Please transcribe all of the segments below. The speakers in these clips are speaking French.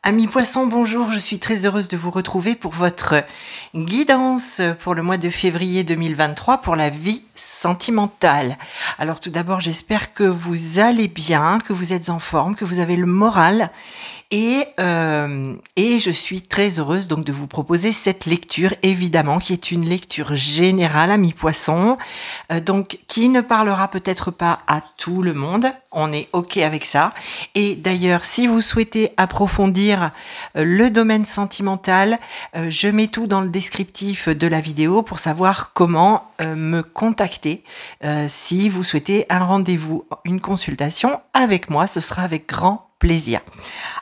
Amis poissons, bonjour, je suis très heureuse de vous retrouver pour votre guidance pour le mois de février 2023 pour la vie sentimentale. Alors tout d'abord, j'espère que vous allez bien, que vous êtes en forme, que vous avez le moral et je suis très heureuse donc de vous proposer cette lecture, évidemment, qui est une lecture générale, amis poissons, donc qui ne parlera peut-être pas à tout le monde, on est OK avec ça. Et d'ailleurs, si vous souhaitez approfondir le domaine sentimental, je mets tout dans le descriptif de la vidéo pour savoir comment me contacter. Si vous souhaitez un rendez-vous, une consultation avec moi, ce sera avec grand plaisir.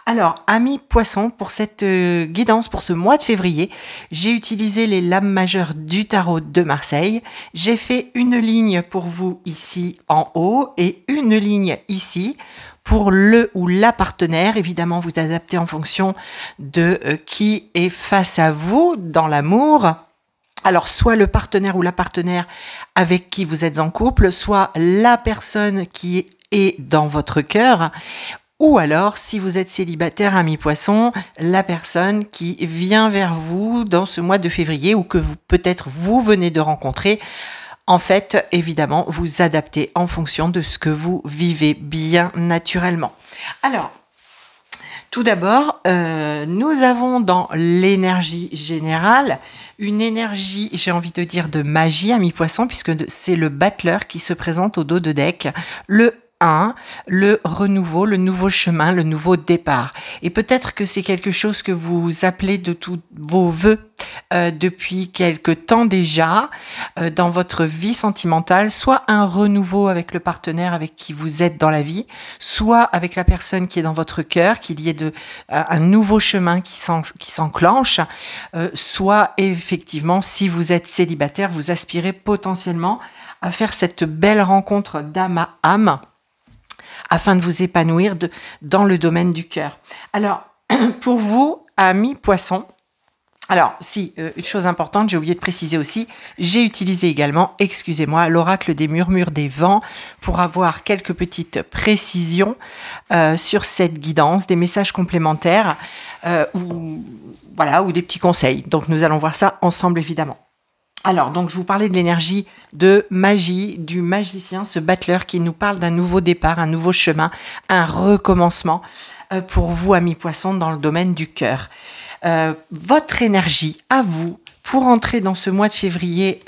Alors, amis poissons, pour cette guidance pour ce mois de février, j'ai utilisé les lames majeures du tarot de Marseille. J'ai fait une ligne pour vous ici en haut et une ligne ici pour le ou la partenaire. Évidemment, vous adaptez en fonction de qui est face à vous dans l'amour. Alors, soit le partenaire ou la partenaire avec qui vous êtes en couple, soit la personne qui est dans votre cœur, ou alors, si vous êtes célibataire, amis poissons, la personne qui vient vers vous dans ce mois de février ou que peut-être vous venez de rencontrer. En fait, évidemment, vous adaptez en fonction de ce que vous vivez bien naturellement. Alors, tout d'abord, nous avons dans l'énergie générale une énergie, j'ai envie de dire, de magie, amis poissons, puisque c'est le battleur qui se présente au dos de deck, le 1, le renouveau, le nouveau chemin, le nouveau départ. Et peut-être que c'est quelque chose que vous appelez de tous vos vœux depuis quelque temps déjà dans votre vie sentimentale, soit un renouveau avec le partenaire avec qui vous êtes dans la vie, soit avec la personne qui est dans votre cœur, qu'il y ait un nouveau chemin qui s'enclenche, soit effectivement, si vous êtes célibataire, vous aspirez potentiellement à faire cette belle rencontre d'âme à âme, afin de vous épanouir dans le domaine du cœur. Alors, pour vous, amis poissons, alors, une chose importante, j'ai oublié de préciser aussi, j'ai utilisé également, excusez-moi, l'oracle des murmures des vents pour avoir quelques petites précisions sur cette guidance, des messages complémentaires ou des petits conseils. Donc, nous allons voir ça ensemble, évidemment. Alors, donc, je vous parlais de l'énergie de magie, du magicien, ce battleur qui nous parle d'un nouveau départ, un nouveau chemin, un recommencement pour vous, amis poissons, dans le domaine du cœur. Votre énergie à vous pour entrer dans ce mois de février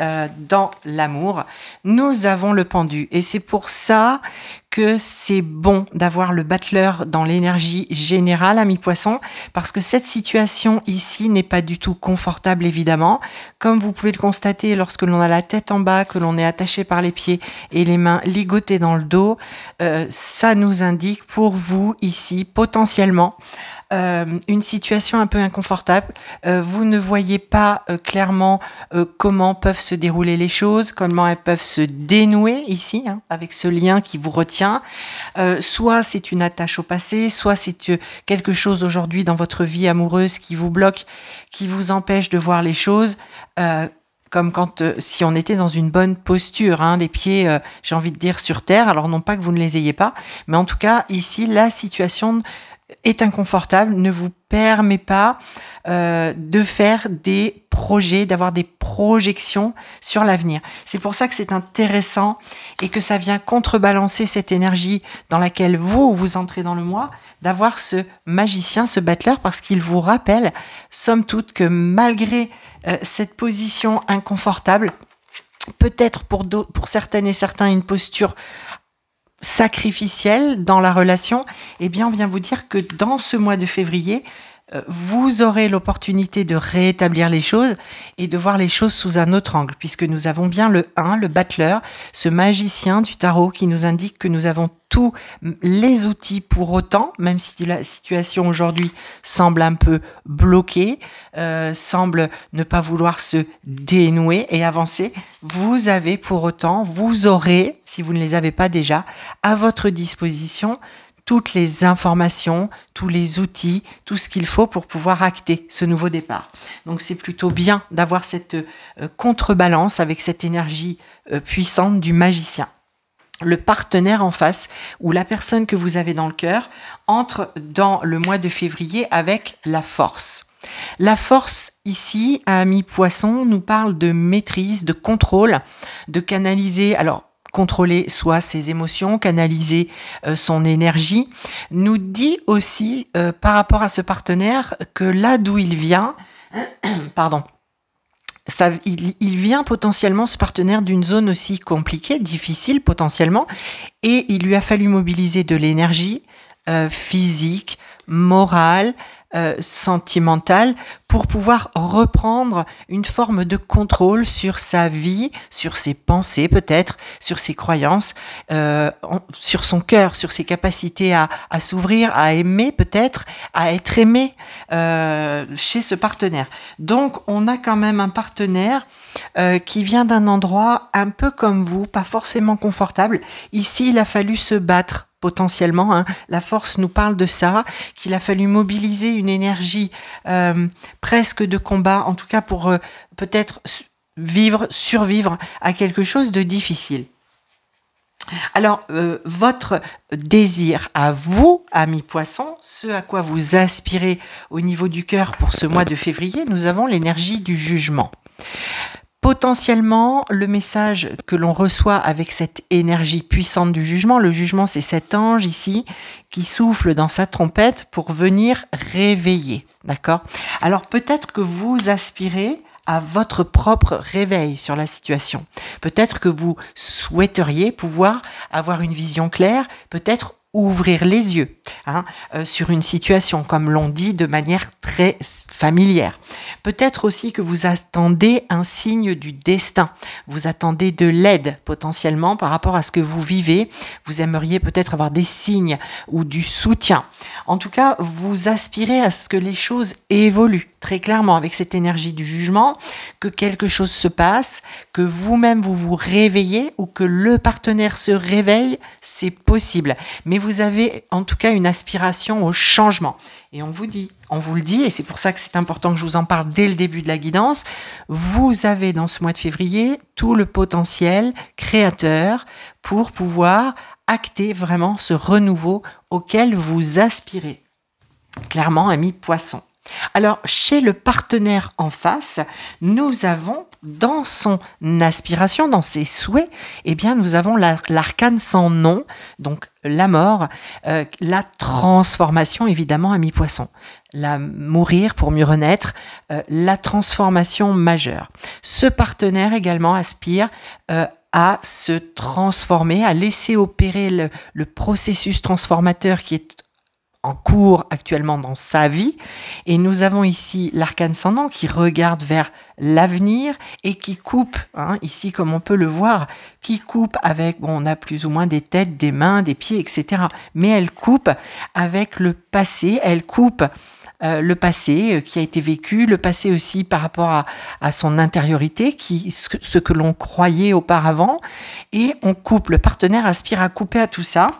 dans l'amour, nous avons le pendu et c'est pour ça que c'est bon d'avoir le battleur dans l'énergie générale, amis poissons, parce que cette situation ici n'est pas du tout confortable, évidemment. Comme vous pouvez le constater, lorsque l'on a la tête en bas, que l'on est attaché par les pieds et les mains ligotées dans le dos, ça nous indique pour vous ici, potentiellement, une situation un peu inconfortable. Vous ne voyez pas clairement comment peuvent se dérouler les choses, comment elles peuvent se dénouer ici, avec ce lien qui vous retient. Soit c'est une attache au passé, soit c'est quelque chose aujourd'hui dans votre vie amoureuse qui vous bloque, qui vous empêche de voir les choses. Comme si on était dans une bonne posture, les pieds, j'ai envie de dire, sur terre. Alors non pas que vous ne les ayez pas, mais en tout cas, ici, la situation est inconfortable, ne vous permet pas de faire des projets, d'avoir des projections sur l'avenir. C'est pour ça que c'est intéressant et que ça vient contrebalancer cette énergie dans laquelle vous entrez dans le mois, d'avoir ce magicien, ce battleur, parce qu'il vous rappelle, somme toute, que malgré cette position inconfortable, peut-être pour certaines et certains une posture sacrificielle dans la relation, eh bien on vient vous dire que dans ce mois de février, vous aurez l'opportunité de rétablir les choses et de voir les choses sous un autre angle, puisque nous avons bien le 1, le battleur, ce magicien du tarot qui nous indique que nous avons tous les outils pour autant, même si la situation aujourd'hui semble un peu bloquée, semble ne pas vouloir se dénouer et avancer, vous avez pour autant, vous aurez, si vous ne les avez pas déjà, à votre disposition toutes les informations, tous les outils, tout ce qu'il faut pour pouvoir acter ce nouveau départ. Donc c'est plutôt bien d'avoir cette contrebalance avec cette énergie puissante du magicien. le partenaire en face ou la personne que vous avez dans le cœur entre dans le mois de février avec la force. La force ici, à mi-poisson, nous parle de maîtrise, de contrôle, de canaliser, alors contrôler soit ses émotions, canaliser son énergie, nous dit aussi par rapport à ce partenaire que là d'où il vient, pardon, il vient potentiellement, ce partenaire, d'une zone aussi compliquée, difficile potentiellement, et il lui a fallu mobiliser de l'énergie physique, morale, sentimentale, pour pouvoir reprendre une forme de contrôle sur sa vie, sur ses pensées peut-être, sur ses croyances, sur son cœur, sur ses capacités à s'ouvrir, à aimer peut-être, à être aimé chez ce partenaire. Donc on a quand même un partenaire qui vient d'un endroit un peu comme vous, pas forcément confortable. Ici, il a fallu se battre potentiellement, hein. La force nous parle de ça, qu'il a fallu mobiliser une énergie presque de combat, en tout cas pour peut-être survivre à quelque chose de difficile. Alors, votre désir à vous, amis poissons, ce à quoi vous aspirez au niveau du cœur pour ce mois de février, nous avons l'énergie du jugement. Potentiellement, le message que l'on reçoit avec cette énergie puissante du jugement, le jugement, c'est cet ange ici qui souffle dans sa trompette pour venir réveiller, d'accord? Alors peut-être que vous aspirez à votre propre réveil sur la situation. Peut-être que vous souhaiteriez pouvoir avoir une vision claire, peut-être ouvrir les yeux sur une situation, comme l'on dit de manière très familière. Peut-être aussi que vous attendez un signe du destin. Vous attendez de l'aide potentiellement par rapport à ce que vous vivez. Vous aimeriez peut-être avoir des signes ou du soutien. En tout cas, vous aspirez à ce que les choses évoluent très clairement avec cette énergie du jugement, que quelque chose se passe, que vous-même vous vous réveillez ou que le partenaire se réveille, c'est possible. Mais vous avez en tout cas une aspiration au changement. Et on vous le dit, et c'est pour ça que c'est important que je vous en parle dès le début de la guidance, vous avez dans ce mois de février tout le potentiel créateur pour pouvoir acter vraiment ce renouveau auquel vous aspirez. Clairement, ami poisson. Alors, chez le partenaire en face, nous avons dans son aspiration, dans ses souhaits, eh bien, nous avons l'arcane sans nom, donc la mort, la transformation, évidemment, ami poisson. La mourir pour mieux renaître, la transformation majeure. Ce partenaire également aspire à se transformer, à laisser opérer le processus transformateur qui est en cours actuellement dans sa vie. Et nous avons ici l'arcane sans nom qui regarde vers l'avenir et qui coupe, ici comme on peut le voir, qui coupe avec, on a plus ou moins des têtes, des mains, des pieds, etc. Mais elle coupe avec le passé, elle coupe le passé qui a été vécu, le passé aussi par rapport à son intériorité, ce que l'on croyait auparavant, et on coupe, le partenaire aspire à couper à tout ça,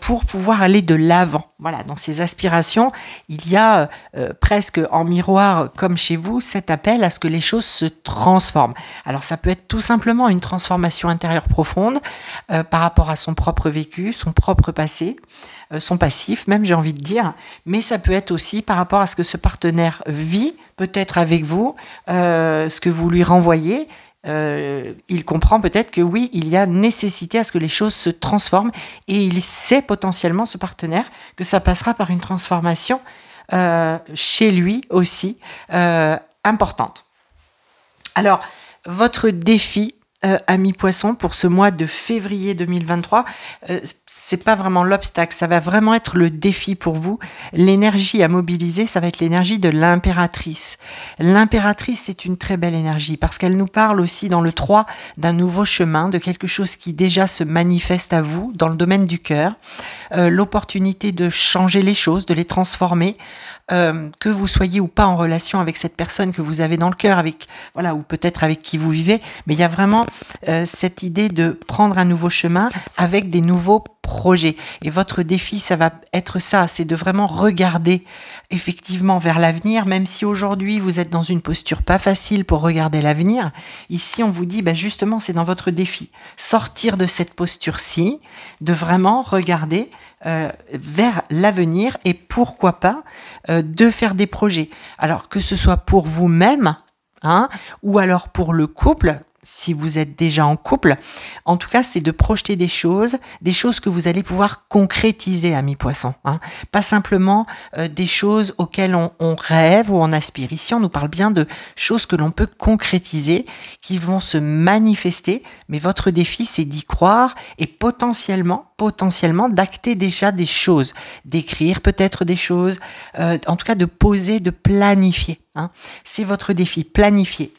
pour pouvoir aller de l'avant. Voilà, dans ces aspirations, il y a presque en miroir, comme chez vous, cet appel à ce que les choses se transforment. Alors ça peut être tout simplement une transformation intérieure profonde par rapport à son propre vécu, son propre passé, son passif même, j'ai envie de dire, mais ça peut être aussi par rapport à ce que ce partenaire vit, peut-être avec vous, ce que vous lui renvoyez. Il comprend peut-être que oui, il y a nécessité à ce que les choses se transforment et il sait potentiellement, ce partenaire, que ça passera par une transformation chez lui aussi importante. Alors, votre défi, amis poissons, pour ce mois de février 2023, c'est pas vraiment l'obstacle, ça va vraiment être le défi pour vous. L'énergie à mobiliser, ça va être l'énergie de l'impératrice. L'impératrice, c'est une très belle énergie parce qu'elle nous parle aussi dans le 3 d'un nouveau chemin, de quelque chose qui déjà se manifeste à vous dans le domaine du cœur, l'opportunité de changer les choses, de les transformer, que vous soyez ou pas en relation avec cette personne que vous avez dans le cœur, ou peut-être avec qui vous vivez, mais il y a vraiment cette idée de prendre un nouveau chemin avec des nouveaux projet. Et votre défi, ça va être ça, c'est de vraiment regarder effectivement vers l'avenir, même si aujourd'hui vous êtes dans une posture pas facile pour regarder l'avenir. Ici, on vous dit, justement, c'est dans votre défi. Sortir de cette posture-ci, de vraiment regarder vers l'avenir et pourquoi pas de faire des projets. Alors que ce soit pour vous-même, ou alors pour le couple, si vous êtes déjà en couple. En tout cas, c'est de projeter des choses que vous allez pouvoir concrétiser, amis poissons. Pas simplement des choses auxquelles on rêve ou on aspire. Ici, on nous parle bien de choses que l'on peut concrétiser, qui vont se manifester, mais votre défi, c'est d'y croire et potentiellement d'acter déjà des choses, d'écrire peut-être des choses, en tout cas de poser, de planifier. C'est votre défi, planifier.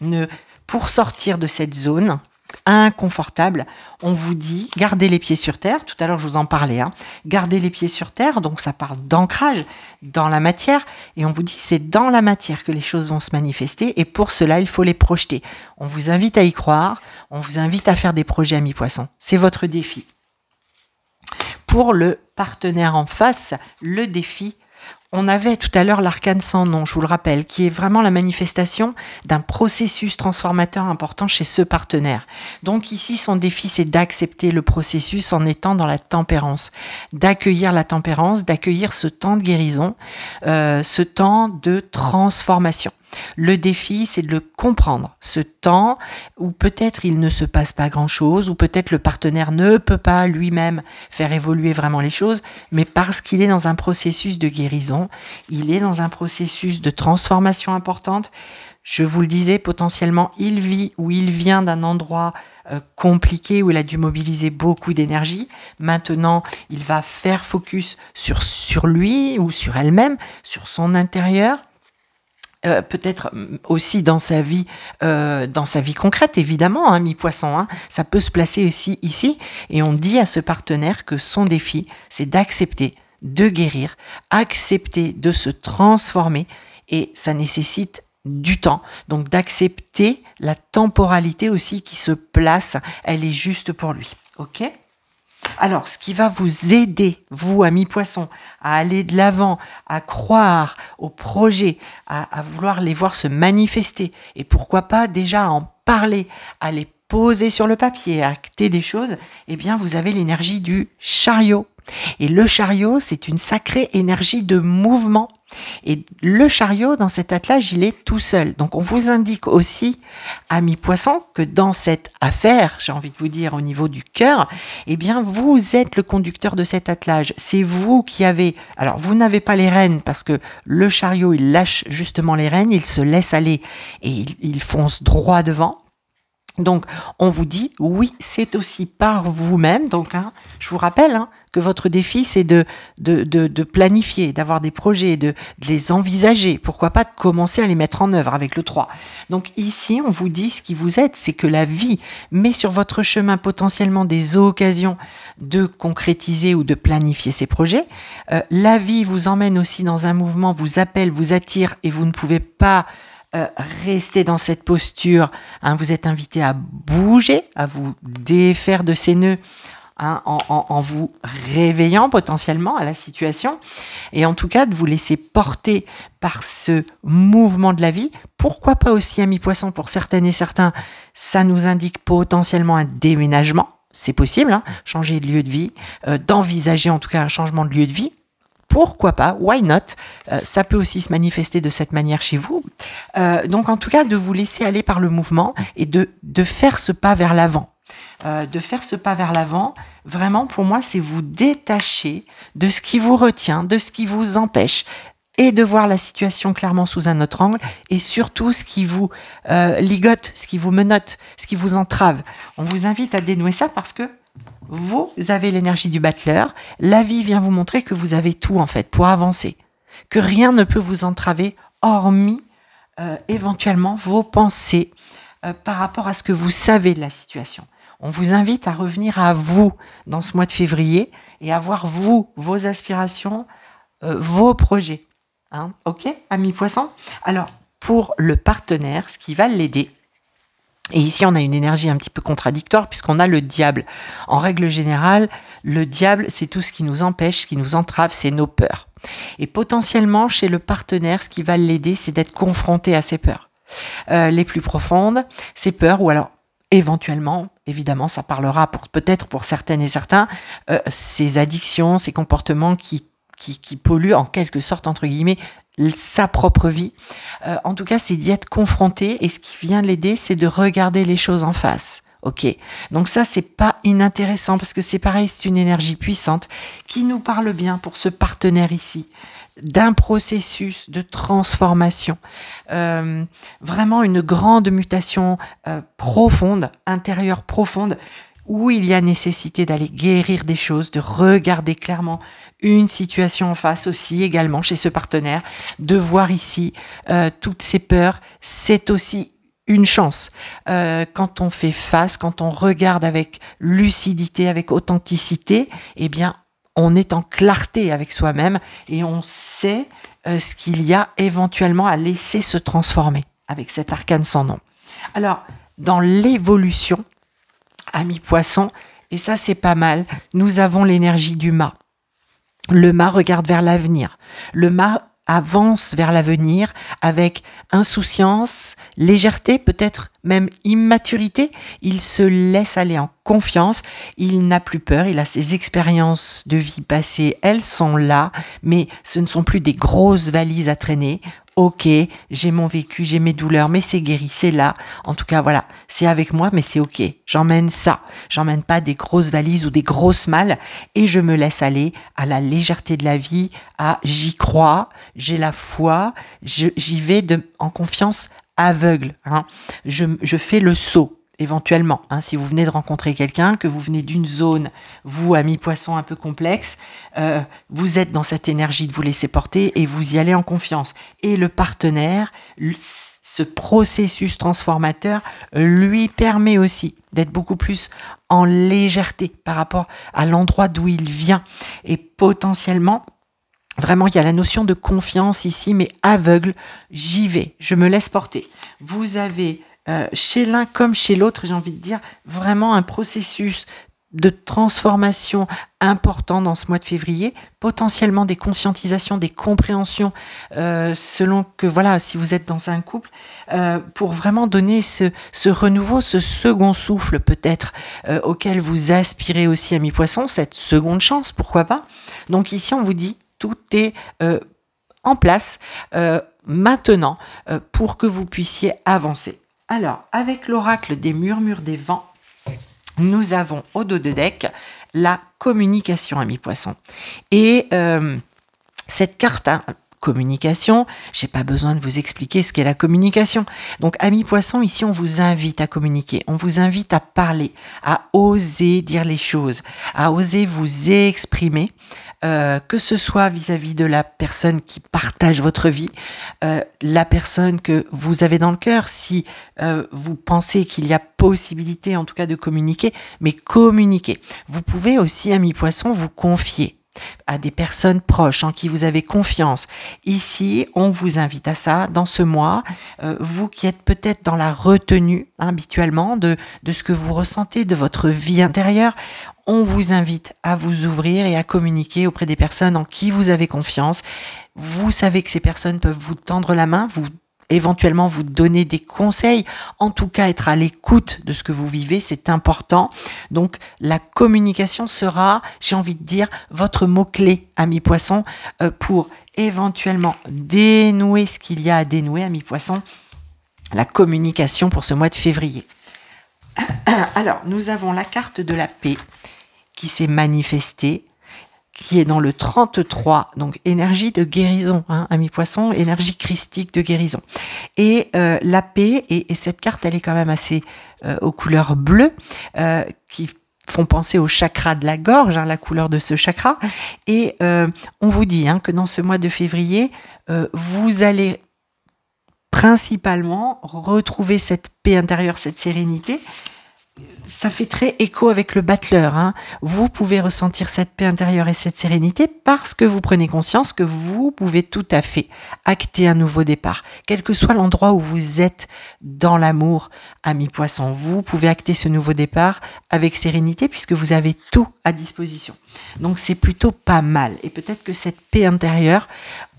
Pour sortir de cette zone inconfortable, on vous dit gardez les pieds sur terre. Tout à l'heure, je vous en parlais. Gardez les pieds sur terre, donc ça parle d'ancrage dans la matière. Et on vous dit c'est dans la matière que les choses vont se manifester. Et pour cela, il faut les projeter. On vous invite à y croire. On vous invite à faire des projets, amis poissons. C'est votre défi. Pour le partenaire en face, le défi, on avait tout à l'heure l'arcane sans nom, je vous le rappelle, qui est vraiment la manifestation d'un processus transformateur important chez ce partenaire. Donc ici, son défi, c'est d'accepter le processus en étant dans la tempérance, d'accueillir la tempérance, d'accueillir ce temps de guérison, ce temps de transformation. Le défi, c'est de le comprendre, ce temps où peut-être il ne se passe pas grand-chose, où peut-être le partenaire ne peut pas lui-même faire évoluer vraiment les choses, mais parce qu'il est dans un processus de guérison, il est dans un processus de transformation importante. Je vous le disais, potentiellement, il vit ou il vient d'un endroit compliqué où il a dû mobiliser beaucoup d'énergie. Maintenant, il va faire focus sur lui ou sur elle-même, sur son intérieur. Peut-être aussi dans sa vie concrète, évidemment, mi-poisson, ça peut se placer aussi ici, et on dit à ce partenaire que son défi, c'est d'accepter, de guérir, accepter de se transformer, et ça nécessite du temps, donc d'accepter la temporalité aussi qui se place, elle est juste pour lui, ok ? Alors, ce qui va vous aider, vous, amis poissons, à aller de l'avant, à croire aux projets, à vouloir les voir se manifester, et pourquoi pas déjà à en parler, à les poser sur le papier, à acter des choses, eh bien, vous avez l'énergie du chariot. Et le chariot, c'est une sacrée énergie de mouvement. Et le chariot, dans cet attelage, il est tout seul. Donc, on vous indique aussi, amis poissons, que dans cette affaire, j'ai envie de vous dire au niveau du cœur, eh bien, vous êtes le conducteur de cet attelage. C'est vous qui avez... Alors, vous n'avez pas les rênes parce que le chariot, il lâche justement les rênes, il se laisse aller et il fonce droit devant. Donc, on vous dit, oui, c'est aussi par vous-même. Donc, je vous rappelle que votre défi, c'est de planifier, d'avoir des projets, de les envisager. Pourquoi pas de commencer à les mettre en œuvre avec le 3. Donc, ici, on vous dit, ce qui vous aide, c'est que la vie met sur votre chemin potentiellement des occasions de concrétiser ou de planifier ces projets. La vie vous emmène aussi dans un mouvement, vous appelle, vous attire et vous ne pouvez pas restez dans cette posture, vous êtes invité à bouger, à vous défaire de ces nœuds en vous réveillant potentiellement à la situation et en tout cas de vous laisser porter par ce mouvement de la vie. Pourquoi pas aussi, amis poissons, pour certaines et certains, ça nous indique potentiellement un déménagement, c'est possible, changer de lieu de vie, d'envisager en tout cas un changement de lieu de vie. Pourquoi pas, why not, ça peut aussi se manifester de cette manière chez vous. Donc en tout cas, de vous laisser aller par le mouvement et de faire ce pas vers l'avant. De faire ce pas vers l'avant, vraiment pour moi, c'est vous détacher de ce qui vous retient, de ce qui vous empêche et de voir la situation clairement sous un autre angle et surtout ce qui vous ligote, ce qui vous menotte, ce qui vous entrave. On vous invite à dénouer ça parce que vous avez l'énergie du battleur, la vie vient vous montrer que vous avez tout en fait pour avancer, que rien ne peut vous entraver hormis éventuellement vos pensées par rapport à ce que vous savez de la situation. On vous invite à revenir à vous dans ce mois de février et à voir vous, vos aspirations, vos projets. Ok, amis poissons ? Alors, pour le partenaire, ce qui va l'aider, Et ici, on a une énergie un petit peu contradictoire puisqu'on a le diable. En règle générale, le diable, c'est tout ce qui nous empêche, ce qui nous entrave, c'est nos peurs. Et potentiellement, chez le partenaire, ce qui va l'aider, c'est d'être confronté à ses peurs. Les plus profondes, ses peurs, ou alors éventuellement, évidemment, ça parlera peut-être pour certaines et certains, ces addictions, ces comportements qui polluent en quelque sorte, entre guillemets, sa propre vie. En tout cas, c'est d'y être confronté, et ce qui vient l'aider, c'est de regarder les choses en face. Ok, donc ça, c'est pas inintéressant, parce que c'est pareil, c'est une énergie puissante qui nous parle bien pour ce partenaire ici, d'un processus de transformation, vraiment une grande mutation profonde, intérieure profonde, où il y a nécessité d'aller guérir des choses, de regarder clairement une situation en face aussi également chez ce partenaire, de voir ici toutes ces peurs, c'est aussi une chance. Quand on fait face, quand on regarde avec lucidité, avec authenticité, eh bien, on est en clarté avec soi-même et on sait ce qu'il y a éventuellement à laisser se transformer avec cet arcane sans nom. Alors, dans l'évolution, amis poissons, et ça c'est pas mal, nous avons l'énergie du mât. Le mât regarde vers l'avenir. Le mât avance vers l'avenir avec insouciance, légèreté, peut-être même immaturité. Il se laisse aller en confiance, il n'a plus peur, il a ses expériences de vie passées, elles sont là, mais ce ne sont plus des grosses valises à traîner. Ok, j'ai mon vécu, j'ai mes douleurs, mais c'est guéri, c'est là. En tout cas, voilà, c'est avec moi, mais c'est ok. J'emmène ça. J'emmène pas des grosses valises ou des grosses malles et je me laisse aller à la légèreté de la vie, à j'y crois, j'ai la foi, j'y vais en confiance aveugle. Hein. Je fais le saut. Éventuellement, hein, si vous venez de rencontrer quelqu'un, que vous venez d'une zone, vous, amis poissons, un peu complexe, vous êtes dans cette énergie de vous laisser porter et vous y allez en confiance. Et le partenaire, ce processus transformateur, lui permet aussi d'être beaucoup plus en légèreté par rapport à l'endroit d'où il vient. Et potentiellement, vraiment, il y a la notion de confiance ici, mais aveugle. J'y vais, je me laisse porter. Vous avez... chez l'un comme chez l'autre, j'ai envie de dire, vraiment un processus de transformation important dans ce mois de février, potentiellement des conscientisations, des compréhensions, selon que, voilà, si vous êtes dans un couple, pour vraiment donner ce renouveau, ce second souffle peut-être, auquel vous aspirez aussi, amis poissons, cette seconde chance, pourquoi pas. Donc ici, on vous dit, tout est en place maintenant pour que vous puissiez avancer. Alors, avec l'oracle des murmures des vents, nous avons au dos de deck la communication, amis poissons. Et cette carte, hein, communication, j'ai pas besoin de vous expliquer ce qu'est la communication. Donc, amis poissons, ici, on vous invite à communiquer, on vous invite à parler, à oser dire les choses, à oser vous exprimer. Que ce soit vis-à-vis de la personne qui partage votre vie, la personne que vous avez dans le cœur, si vous pensez qu'il y a possibilité en tout cas de communiquer, mais communiquer. Vous pouvez aussi, amis poissons, vous confier à des personnes proches en qui vous avez confiance. Ici, on vous invite à ça dans ce mois. Vous qui êtes peut-être dans la retenue habituellement de ce que vous ressentez, de votre vie intérieure, on vous invite à vous ouvrir et à communiquer auprès des personnes en qui vous avez confiance. Vous savez que ces personnes peuvent vous tendre la main, éventuellement vous donner des conseils, en tout cas être à l'écoute de ce que vous vivez, c'est important. Donc la communication sera, j'ai envie de dire, votre mot-clé, amis poissons, pour éventuellement dénouer ce qu'il y a à dénouer, amis poissons, la communication pour ce mois de février. Alors, nous avons la carte de la paix qui s'est manifestée, qui est dans le 33, donc énergie de guérison, hein, amis poissons, énergie christique de guérison. Et la paix, et cette carte, elle est quand même assez aux couleurs bleues, qui font penser au chakra de la gorge, hein, la couleur de ce chakra. Et on vous dit hein, que dans ce mois de février, vous allez principalement retrouver cette paix intérieure, cette sérénité, ça fait très écho avec le battleur, hein. Vous pouvez ressentir cette paix intérieure et cette sérénité parce que vous prenez conscience que vous pouvez tout à fait acter un nouveau départ. Quel que soit l'endroit où vous êtes dans l'amour, ami poisson, vous pouvez acter ce nouveau départ avec sérénité puisque vous avez tout à disposition. Donc c'est plutôt pas mal. Et peut-être que cette paix intérieure,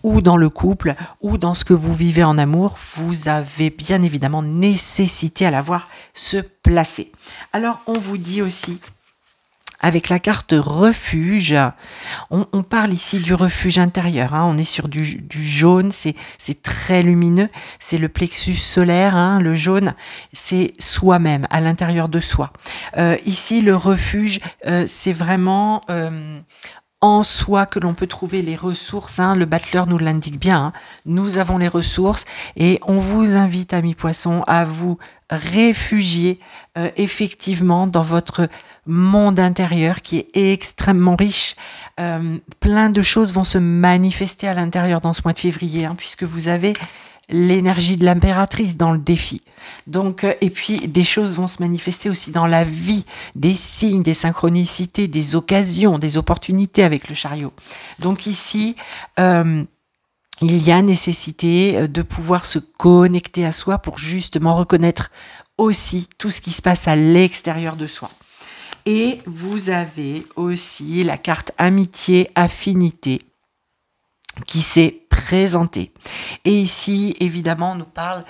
ou dans le couple, ou dans ce que vous vivez en amour, vous avez bien évidemment nécessité à la voir se placer. Alors, on vous dit aussi, avec la carte refuge, on parle ici du refuge intérieur, hein, on est sur du jaune, c'est très lumineux, c'est le plexus solaire, hein, le jaune, c'est soi-même, à l'intérieur de soi. Ici, le refuge, c'est vraiment... en soi que l'on peut trouver les ressources, hein, le battleur nous l'indique bien, hein, nous avons les ressources et on vous invite, amis poissons, à vous réfugier effectivement dans votre monde intérieur qui est extrêmement riche. Plein de choses vont se manifester à l'intérieur dans ce mois de février, hein, puisque vous avez l'énergie de l'impératrice dans le défi. Donc, et puis des choses vont se manifester aussi dans la vie, des signes, des synchronicités, des occasions, des opportunités avec le chariot. Donc ici, il y a nécessité de pouvoir se connecter à soi pour justement reconnaître aussi tout ce qui se passe à l'extérieur de soi. Et vous avez aussi la carte amitié, affinité qui s'est présentée. Et ici, évidemment, on nous parle,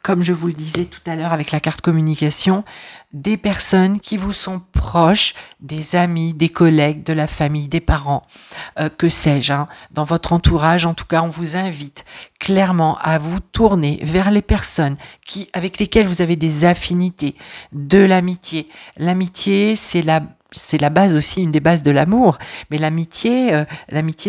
comme je vous le disais tout à l'heure avec la carte communication, des personnes qui vous sont proches, des amis, des collègues, de la famille, des parents, que sais-je, hein. Dans votre entourage, en tout cas, on vous invite clairement à vous tourner vers les personnes avec lesquelles vous avez des affinités, de l'amitié. L'amitié, c'est la base aussi, une des bases de l'amour. Mais l'amitié,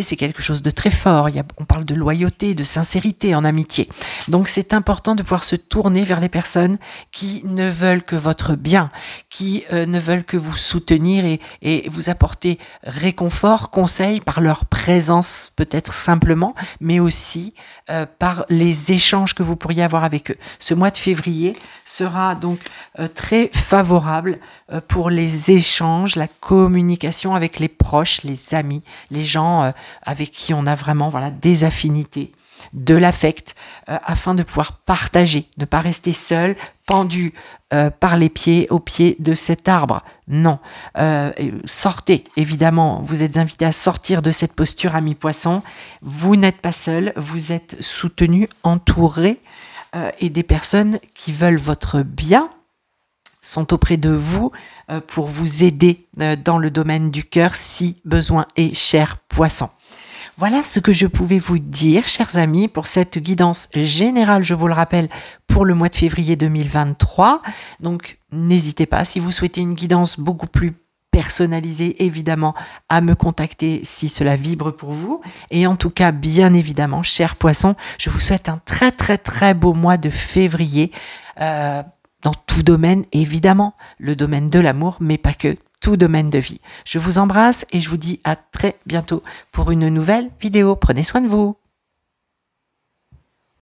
c'est quelque chose de très fort. On parle de loyauté, de sincérité en amitié. Donc c'est important de pouvoir se tourner vers les personnes qui ne veulent que votre bien, qui ne veulent que vous soutenir et vous apporter réconfort, conseil par leur présence peut-être simplement, mais aussi par les échanges que vous pourriez avoir avec eux. Ce mois de février sera donc très favorable pour les échanges, la communication avec les proches, les amis, les gens avec qui on a vraiment des affinités, de l'affect, afin de pouvoir partager, ne pas rester seul, pendu par les pieds au pied de cet arbre. Non, sortez, évidemment, vous êtes invités à sortir de cette posture, amis poissons. Vous n'êtes pas seul, vous êtes soutenu, entouré, et des personnes qui veulent votre bien sont auprès de vous pour vous aider dans le domaine du cœur si besoin est, chers poissons. Voilà ce que je pouvais vous dire, chers amis, pour cette guidance générale, je vous le rappelle, pour le mois de février 2023. Donc, n'hésitez pas, si vous souhaitez une guidance beaucoup plus personnalisée, évidemment, à me contacter si cela vibre pour vous. Et en tout cas, bien évidemment, chers poissons, je vous souhaite un très, très, très beau mois de février, dans tout domaine, évidemment, le domaine de l'amour, mais pas que, tout domaine de vie. Je vous embrasse et je vous dis à très bientôt pour une nouvelle vidéo. Prenez soin de vous.